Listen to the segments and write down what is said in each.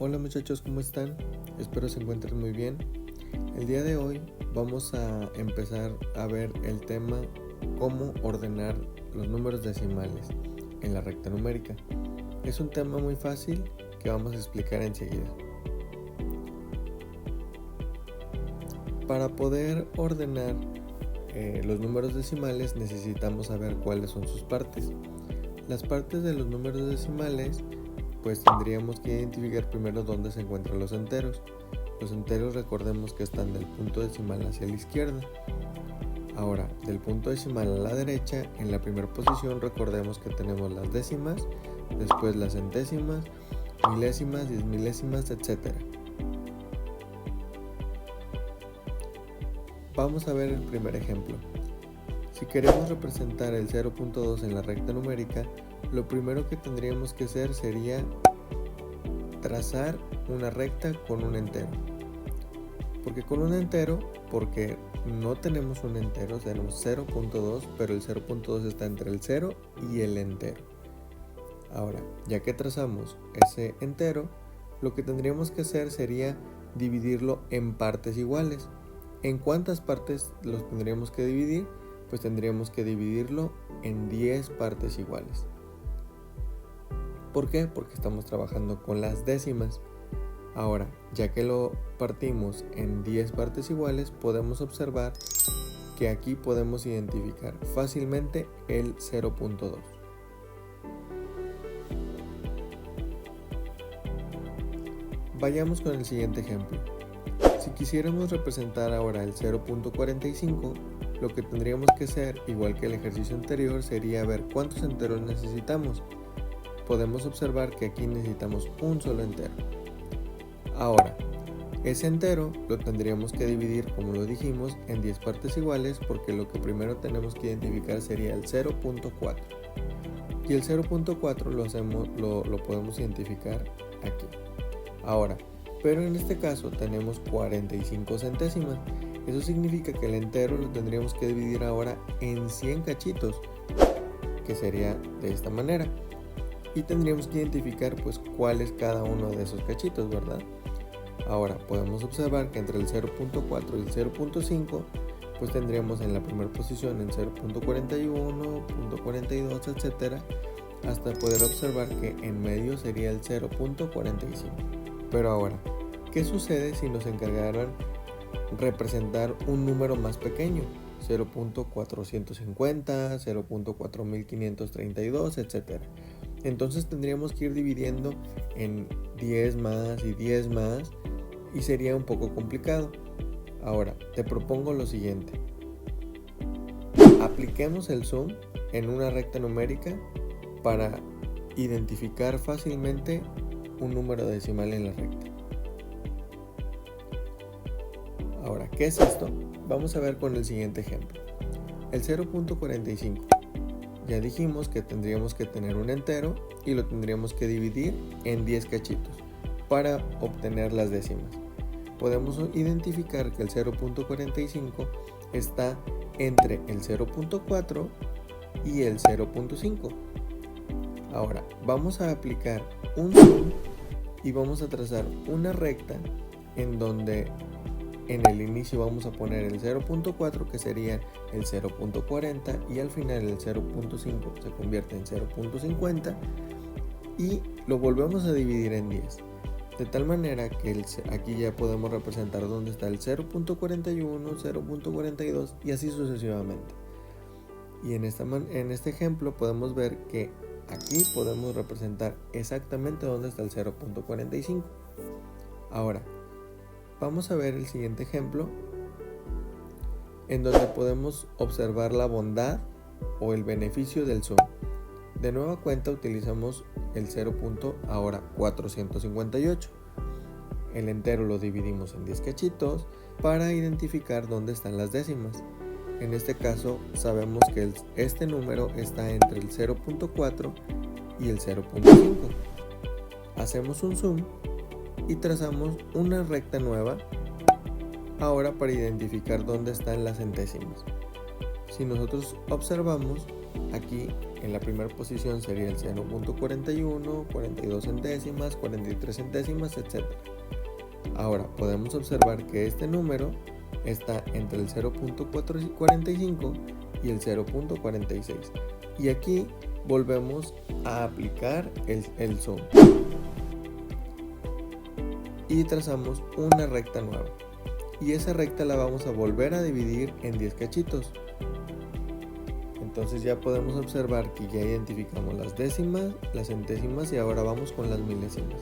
Hola muchachos, ¿cómo están? Espero se encuentren muy bien. El día de hoy vamos a empezar a ver el tema cómo ordenar los números decimales en la recta numérica. Es un tema muy fácil que vamos a explicar enseguida. Para poder ordenar los números decimales necesitamos saber cuáles son sus partes. Las partes de los números decimales pues tendríamos que identificar primero dónde se encuentran los enteros. Los enteros recordemos que están del punto decimal hacia la izquierda. Ahora, del punto decimal a la derecha, en la primera posición recordemos que tenemos las décimas, después las centésimas, milésimas, 10 milésimas, etc. Vamos a ver el primer ejemplo. Si queremos representar el 0.2 en la recta numérica, lo primero que tendríamos que hacer sería trazar una recta con un entero. Porque no tenemos un entero, tenemos 0.2, pero el 0.2 está entre el 0 y el entero. Ahora, ya que trazamos ese entero, lo que tendríamos que hacer sería dividirlo en partes iguales. ¿En cuántas partes los tendríamos que dividir? Pues tendríamos que dividirlo en 10 partes iguales. ¿Por qué? Porque estamos trabajando con las décimas. Ahora, ya que lo partimos en 10 partes iguales, podemos observar que aquí podemos identificar fácilmente el 0.2. Vayamos con el siguiente ejemplo. Si quisiéramos representar ahora el 0.45, lo que tendríamos que hacer, igual que el ejercicio anterior, sería ver cuántos enteros necesitamos. Podemos observar que aquí necesitamos un solo entero. Ahora, ese entero lo tendríamos que dividir, como lo dijimos, en 10 partes iguales, porque lo que primero tenemos que identificar sería el 0.4. Y el 0.4 lo podemos identificar aquí. Ahora, pero en este caso tenemos 45 centésimas. Eso significa que el entero lo tendríamos que dividir ahora en 100 cachitos, que sería de esta manera. Y tendríamos que identificar pues cuál es cada uno de esos cachitos, ¿verdad? Ahora podemos observar que entre el 0.4 y el 0.5 pues tendríamos en la primera posición en 0.41, 0.42, etc. hasta poder observar que en medio sería el 0.45. Pero ahora, ¿qué sucede si nos encargaran representar un número más pequeño? 0.450, 0.4532, etc. Entonces tendríamos que ir dividiendo en 10 más y 10 más y sería un poco complicado. Ahora, te propongo lo siguiente. Apliquemos el zoom en una recta numérica para identificar fácilmente un número decimal en la recta. Ahora, ¿qué es esto? Vamos a ver con el siguiente ejemplo. El 0.45. Ya dijimos que tendríamos que tener un entero y lo tendríamos que dividir en 10 cachitos para obtener las décimas. Podemos identificar que el 0.45 está entre el 0.4 y el 0.5. Ahora vamos a aplicar un zoom y vamos a trazar una recta en donde en el inicio vamos a poner el 0.4, que sería el 0.40, y al final el 0.5 se convierte en 0.50 y lo volvemos a dividir en 10. De tal manera que aquí ya podemos representar dónde está el 0.41, 0.42 y así sucesivamente. Y en este ejemplo podemos ver que aquí podemos representar exactamente dónde está el 0.45. Ahora, vamos a ver el siguiente ejemplo en donde podemos observar la bondad o el beneficio del zoom. De nueva cuenta utilizamos el 0.458. El entero lo dividimos en 10 cachitos para identificar dónde están las décimas. En este caso sabemos que este número está entre el 0.4 y el 0.5. Hacemos un zoom y trazamos una recta nueva ahora para identificar dónde están las centésimas. Si nosotros observamos, aquí en la primera posición sería el 0.41, 42 centésimas, 43 centésimas, etc. Ahora podemos observar que este número está entre el 0.45 y el 0.46. Y aquí volvemos a aplicar el zoom. Y trazamos una recta nueva. Y esa recta la vamos a volver a dividir en 10 cachitos. Entonces ya podemos observar que ya identificamos las décimas, las centésimas y ahora vamos con las milésimas.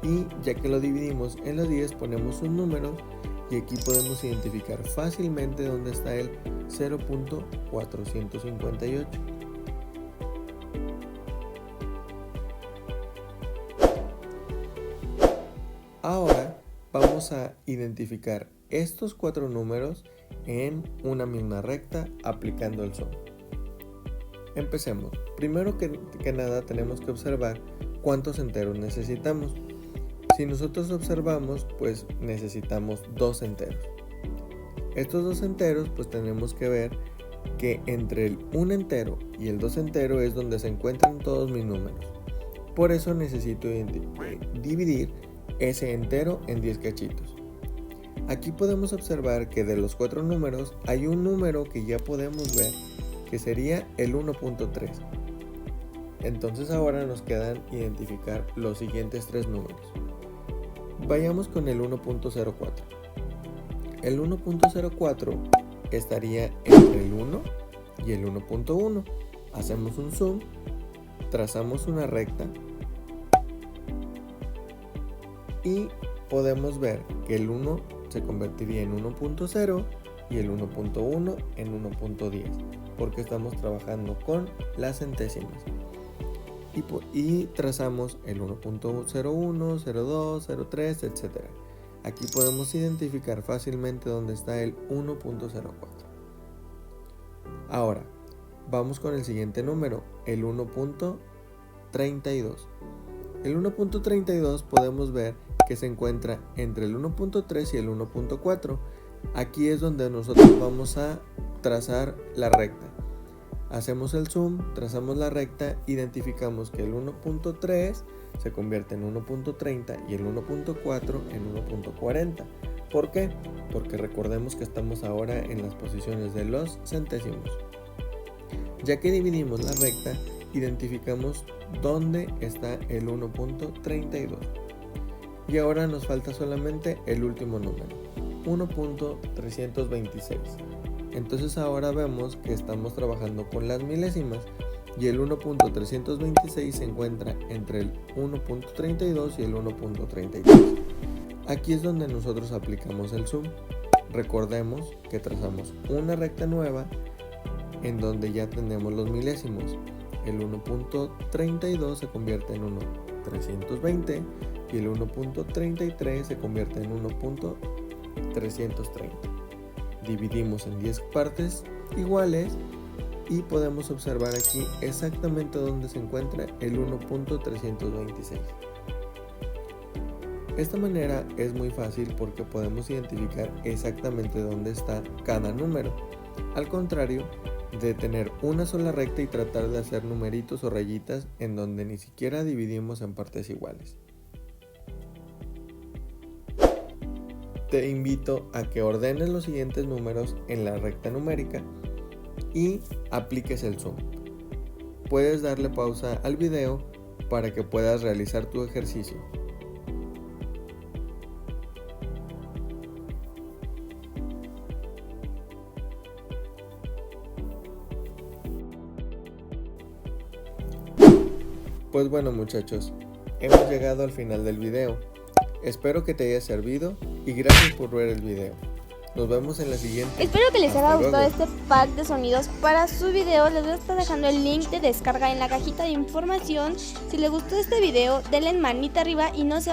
Y ya que lo dividimos en las 10 ponemos un número y aquí podemos identificar fácilmente dónde está el 0.458. Ahora vamos a identificar estos 4 números en una misma recta aplicando el zoom. Empecemos. Primero que nada tenemos que observar cuántos enteros necesitamos. Si nosotros observamos, pues necesitamos 2 enteros. Estos 2 enteros, pues tenemos que ver que entre el 1 entero y el 2 entero es donde se encuentran todos mis números. Por eso necesito dividir ese entero en 10 cachitos. Aquí podemos observar que de los 4 números hay un número que ya podemos ver que sería el 1.3. Entonces ahora nos quedan identificar los siguientes 3 números. Vayamos con el 1.04. El 1.04 estaría entre el 1 y el 1.1. Hacemos un zoom, trazamos una recta y podemos ver que el 1 se convertiría en 1.0 y el 1.1 en 1.10 porque estamos trabajando con las centésimas. Y trazamos el 1.01, 02, 03, etc. Aquí podemos identificar fácilmente dónde está el 1.04. Ahora, vamos con el siguiente número, el 1.32. El 1.32 podemos ver que se encuentra entre el 1.3 y el 1.4. Aquí es donde nosotros vamos a trazar la recta. Hacemos el zoom, trazamos la recta, identificamos que el 1.3 se convierte en 1.30 y el 1.4 en 1.40. ¿Por qué? Porque recordemos que estamos ahora en las posiciones de los centésimos. Ya que dividimos la recta, identificamos dónde está el 1.32. Y ahora nos falta solamente el último número, 1.326. Entonces ahora vemos que estamos trabajando con las milésimas y el 1.326 se encuentra entre el 1.32 y el 1.33. Aquí es donde nosotros aplicamos el zoom. Recordemos que trazamos una recta nueva en donde ya tenemos los milésimos. El 1.32 se convierte en 1.320 y el 1.33 se convierte en 1.330. Dividimos en 10 partes iguales y podemos observar aquí exactamente dónde se encuentra el 1.326. Esta manera es muy fácil porque podemos identificar exactamente dónde está cada número. Al contrario de tener una sola recta y tratar de hacer numeritos o rayitas en donde ni siquiera dividimos en partes iguales. Te invito a que ordenes los siguientes números en la recta numérica y apliques el zoom. Puedes darle pausa al video para que puedas realizar tu ejercicio. Pues bueno muchachos, hemos llegado al final del video. Espero que te haya servido y gracias por ver el video. Nos vemos en la siguiente. Espero que les haya gustado este pack de sonidos para su video. Les voy a estar dejando el link de descarga en la cajita de información. Si les gustó este video, denle manita arriba y no se vayan.